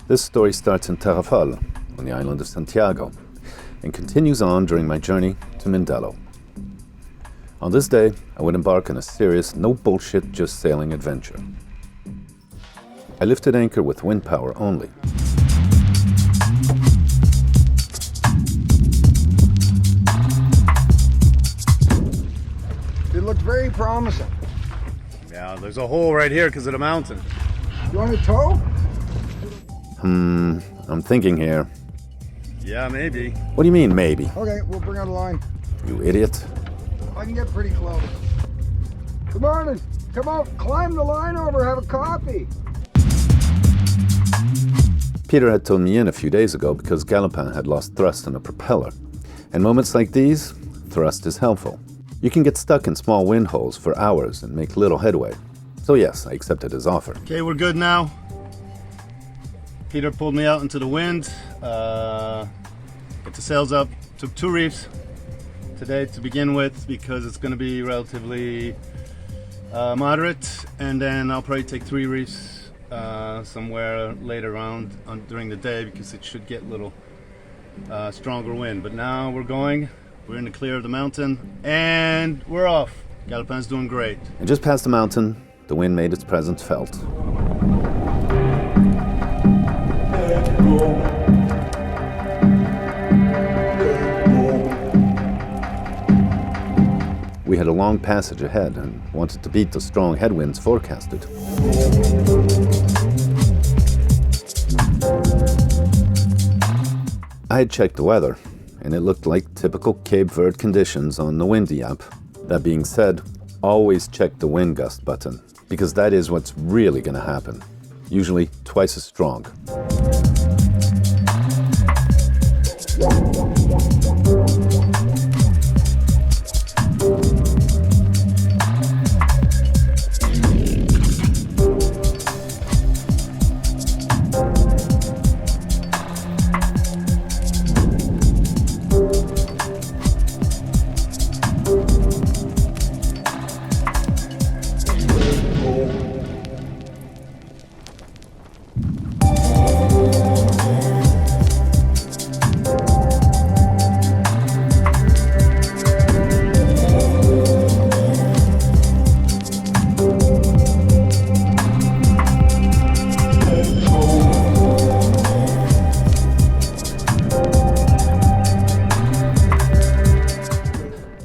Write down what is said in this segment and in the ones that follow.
This story starts in Tarrafal, on the island of Santiago, and continues on during my journey to Mindelo. On this day, I would embark on a serious, no bullshit, just sailing adventure. I lifted anchor with wind power only. It looked very promising. Yeah, there's a hole right here because of the mountain. You want to tow? I'm thinking here. Yeah, maybe. What do you mean, maybe? Okay, we'll bring out a line. You idiot. I can get pretty close. Good morning. Come out, climb the line over, have a coffee. Peter had towed me in a few days ago because Galopin had lost thrust on a propeller. In moments like these, thrust is helpful. You can get stuck in small wind holes for hours and make little headway. So yes, I accepted his offer. Okay, we're good now. Peter pulled me out into the wind. Get the sails up. Took 2 reefs today to begin with because it's going to be relatively moderate, and then I'll probably take 3 reefs somewhere later on during the day because it should get a little stronger wind. But now we're going. We're in the clear of the mountain, and we're off. Galopin's doing great. And just past the mountain, the wind made its presence felt. We had a long passage ahead and wanted to beat the strong headwinds forecasted. I had checked the weather, and it looked like typical Cape Verde conditions on the windy app. That being said, always check the wind gust button, because that is what's really going to happen. Usually twice as strong.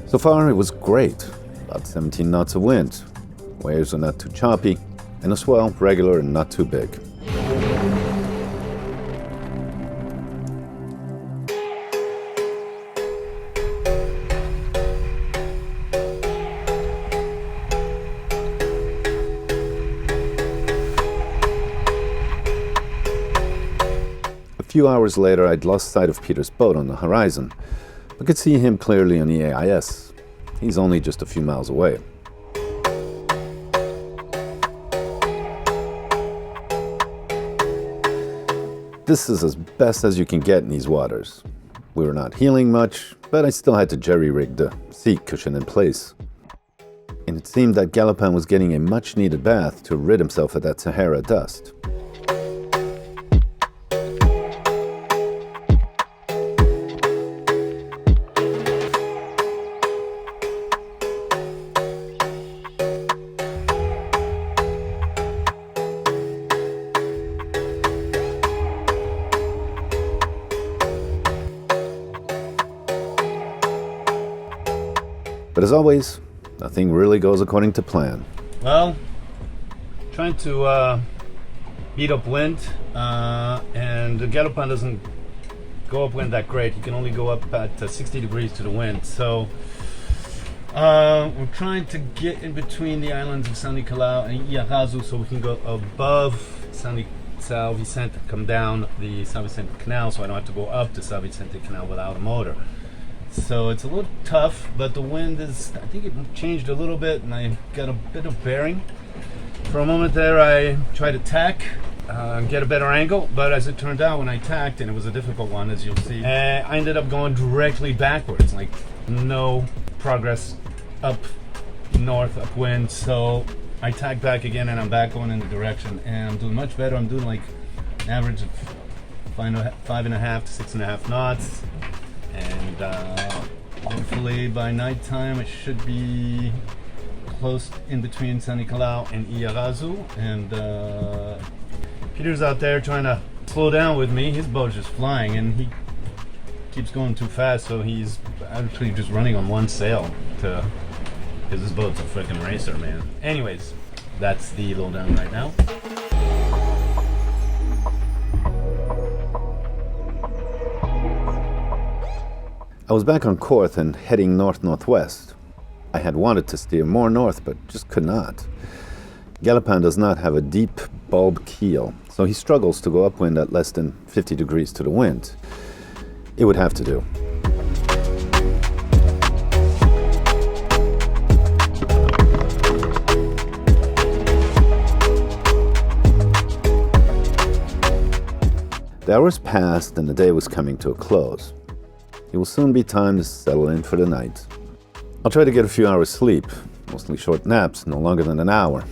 So far, it was great. About 17 knots of wind. Waves are not too choppy, and the swell regular and not too big. A few hours later, I'd lost sight of Peter's boat on the horizon. I could see him clearly on the AIS. He's only just a few miles away. This is as best as you can get in these waters. We were not heeling much, but I still had to jerry-rig the seat cushion in place. And it seemed that Galopin was getting a much-needed bath to rid himself of that Sahara dust. But as always, nothing really goes according to plan. Well, trying to beat up wind, and the Galopin doesn't go upwind that great. You can only go up at 60 degrees to the wind. So we're trying to get in between the islands of San Nicolau and Iarazu so we can go above San de Sao Vicente, come down the Sao Vicente Canal so I don't have to go up the Sao Vicente Canal without a motor. So it's a little tough, but the wind is, I think it changed a little bit and I got a bit of bearing. For a moment there I tried to tack, get a better angle, but as it turned out when I tacked, and it was a difficult one as you'll see, I ended up going directly backwards, like no progress up north, upwind. So I tacked back again and I'm back going in the direction and I'm doing much better. I'm doing like average of 5.5 to 6.5 knots, and hopefully by nighttime it should be close in between San Nicolau and Iarazu. And Peter's out there trying to slow down with me. His boat's just flying and he keeps going too fast, so he's actually just running on one sail because his boat's a freaking racer, man. Anyways, that's the lowdown right now. I was back on Corth and heading north-northwest. I had wanted to steer more north, but just could not. Galopin does not have a deep bulb keel, so he struggles to go upwind at less than 50 degrees to the wind. It would have to do. The hours passed and the day was coming to a close. It will soon be time to settle in for the night. I'll try to get a few hours sleep, mostly short naps, no longer than an hour.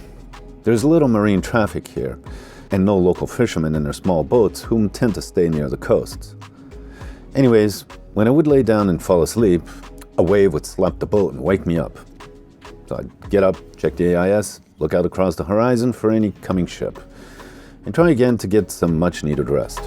There's little marine traffic here, and no local fishermen in their small boats whom tend to stay near the coasts. Anyways, when I would lay down and fall asleep, a wave would slap the boat and wake me up. So I'd get up, check the AIS, look out across the horizon for any coming ship, and try again to get some much-needed rest.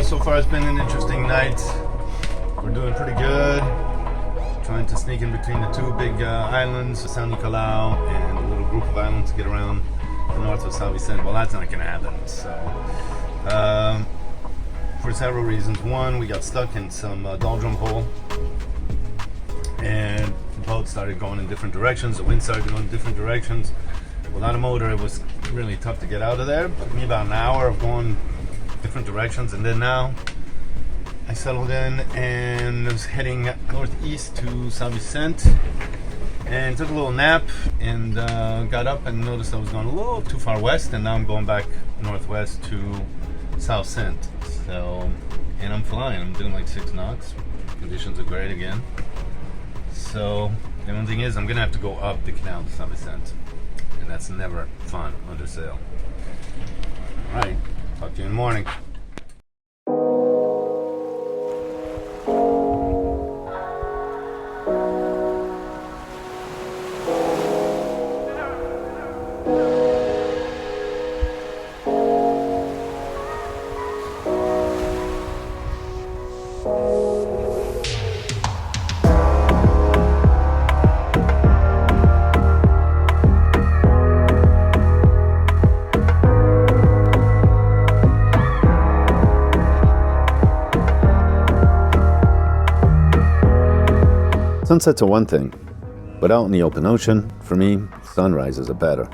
So far it's been an interesting night. We're doing pretty good. Trying to sneak in between the two big islands, San Nicolau and a little group of islands to get around the north of Sao Vicente. Well, that's not going to happen. So, for several reasons. One, we got stuck in some doldrum hole and the boat started going in different directions. The wind started going in different directions. Without a motor, it was really tough to get out of there. It took me about an hour of going different directions, and then now I settled in and was heading northeast to Sao Vicente and took a little nap and got up and noticed I was going a little too far west, and now I'm going back northwest to Sao Vicente. So, and I'm flying, I'm doing like 6 knots. Conditions are great again. So the only thing is I'm gonna have to go up the Canal de Sao Vicente, and that's never fun under sail. All right. Talk to you in the morning. Sunsets are one thing, but out in the open ocean, for me, sunrises are better.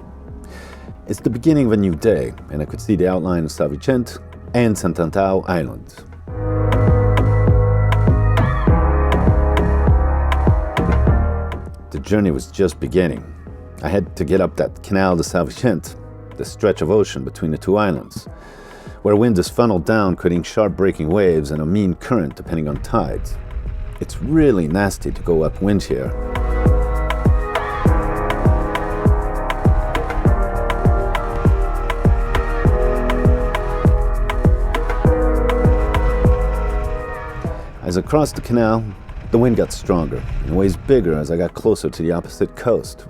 It's the beginning of a new day, and I could see the outline of Sao Vicente and Santantao Island. The journey was just beginning. I had to get up that Canal de Sao Vicente, the stretch of ocean between the two islands, where wind is funneled down, creating sharp breaking waves and a mean current depending on tides. It's really nasty to go upwind here. As I crossed the canal, the wind got stronger and waves bigger as I got closer to the opposite coast.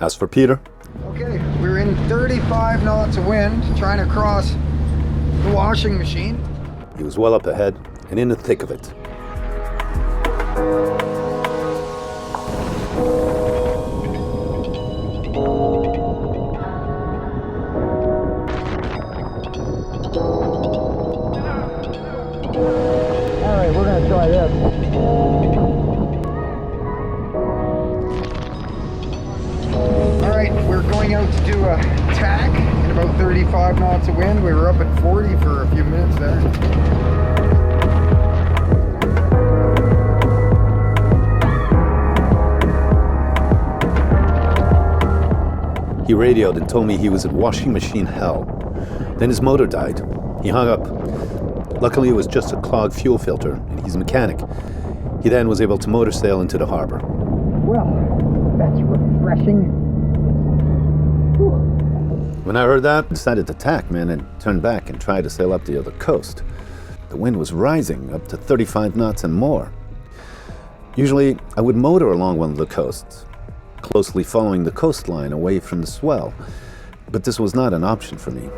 As for Peter, Okay, we're in 35 knots of wind trying to cross the washing machine. he was well up ahead and in the thick of it. Alright, we're gonna try this. Alright, we're going out to do a tack in about 35 knots of wind. We were up at 40 for a few minutes there. He radioed and told me he was at washing machine hell. Then his motor died. He hung up. Luckily, it was just a clogged fuel filter, and he's a mechanic. He then was able to motor sail into the harbor. Well, that's refreshing. When I heard that, I decided to tack, man, and turn back and try to sail up the other coast. The wind was rising up to 35 knots and more. Usually, I would motor along one of the coasts, closely following the coastline away from the swell, but this was not an option for me.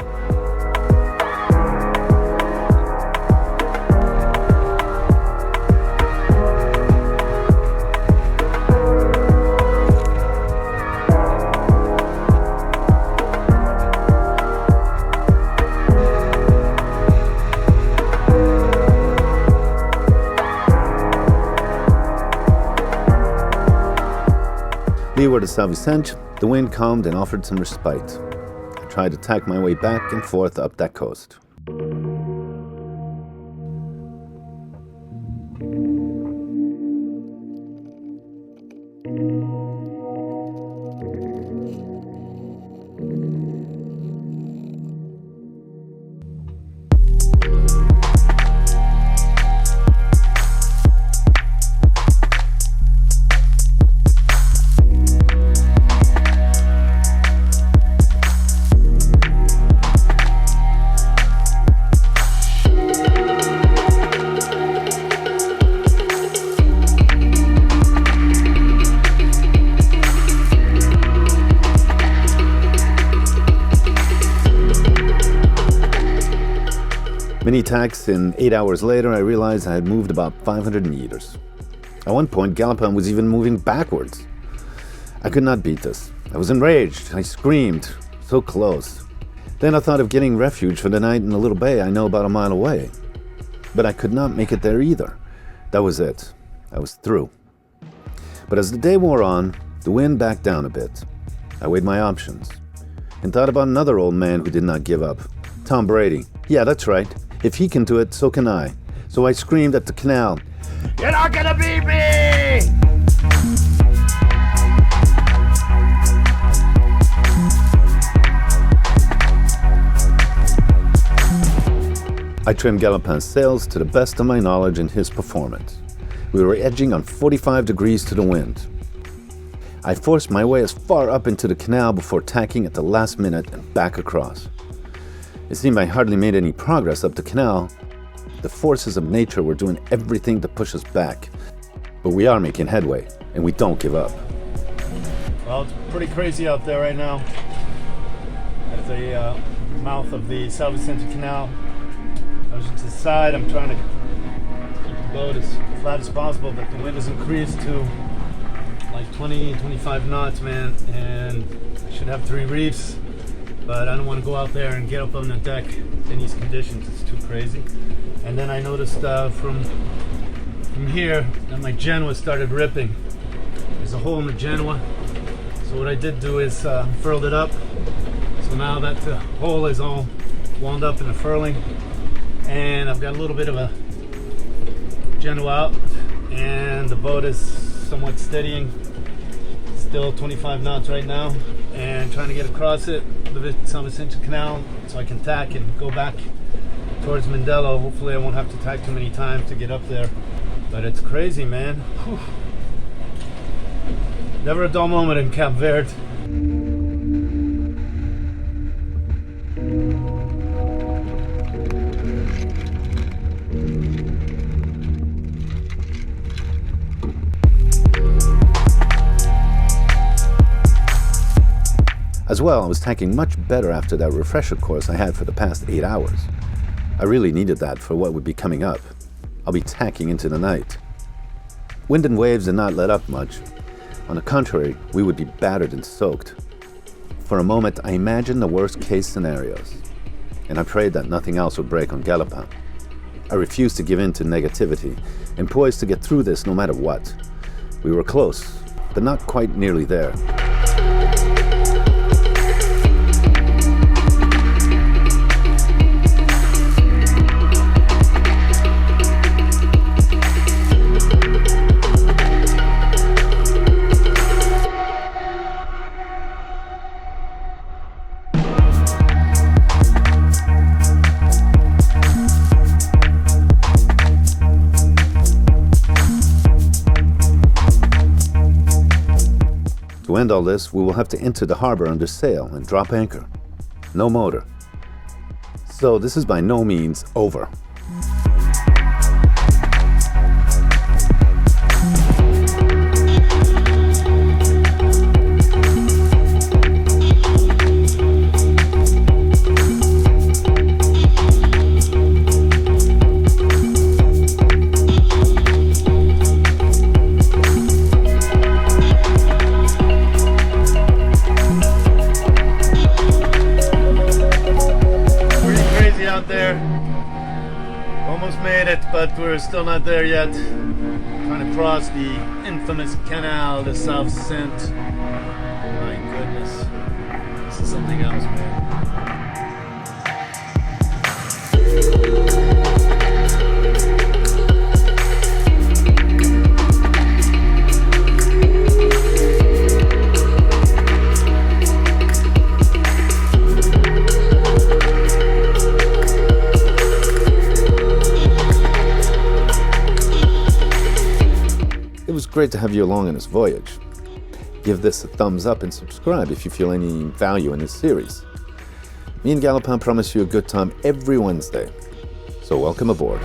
Leeward of Sao Vicente, the wind calmed and offered some respite. I tried to tack my way back and forth up that coast. Many tacks, and 8 hours later, I realized I had moved about 500 meters. At one point, Galopin was even moving backwards. I could not beat this. I was enraged. I screamed. So close. Then I thought of getting refuge for the night in a little bay I know about a mile away. But I could not make it there either. That was it. I was through. But as the day wore on, the wind backed down a bit. I weighed my options and thought about another old man who did not give up. Tom Brady. Yeah, that's right. If he can do it, so can I. So I screamed at the canal, "You're not gonna beat me!" I trimmed Galopin's sails to the best of my knowledge and his performance. We were edging on 45 degrees to the wind. I forced my way as far up into the canal before tacking at the last minute and back across. It seemed I hardly made any progress up the canal. The forces of nature were doing everything to push us back. But we are making headway, and we don't give up. Well, it's pretty crazy out there right now at the mouth of the Sao Vicente Canal. I was to the side. I'm trying to keep the boat as flat as possible, but the wind has increased to like 20, 25 knots, man, and I should have 3 reefs. But I don't want to go out there and get up on the deck in these conditions. It's too crazy. And then I noticed from here that my Genoa started ripping. There's a hole in the Genoa. So what I did do is furled it up. So now that the hole is all wound up in the furling, and I've got a little bit of a Genoa out, and the boat is somewhat steadying. Still 25 knots right now, and trying to get across it, the Sao Vicente Canal, so I can tack and go back towards Mindelo. Hopefully I won't have to tack too many times to get up there, but it's crazy, man. Whew. Never a dull moment in Cape Verde. As well, I was tacking much better after that refresher course I had for the past 8 hours. I really needed that for what would be coming up. I'll be tacking into the night. Wind and waves did not let up much. On the contrary, we would be battered and soaked. For a moment, I imagined the worst case scenarios, and I prayed that nothing else would break on Galopin. I refused to give in to negativity and poised to get through this no matter what. We were close, but not quite nearly there. end all this, we will have to enter the harbor under sail and drop anchor. No motor. So this is by no means over. But we're still not there yet. Trying to cross the infamous Canal de Sao Vicente. My goodness. This is something else, man. It was great to have you along on this voyage. Give this a thumbs up and subscribe if you feel any value in this series. Me and Galopin promise you a good time every Wednesday, so welcome aboard.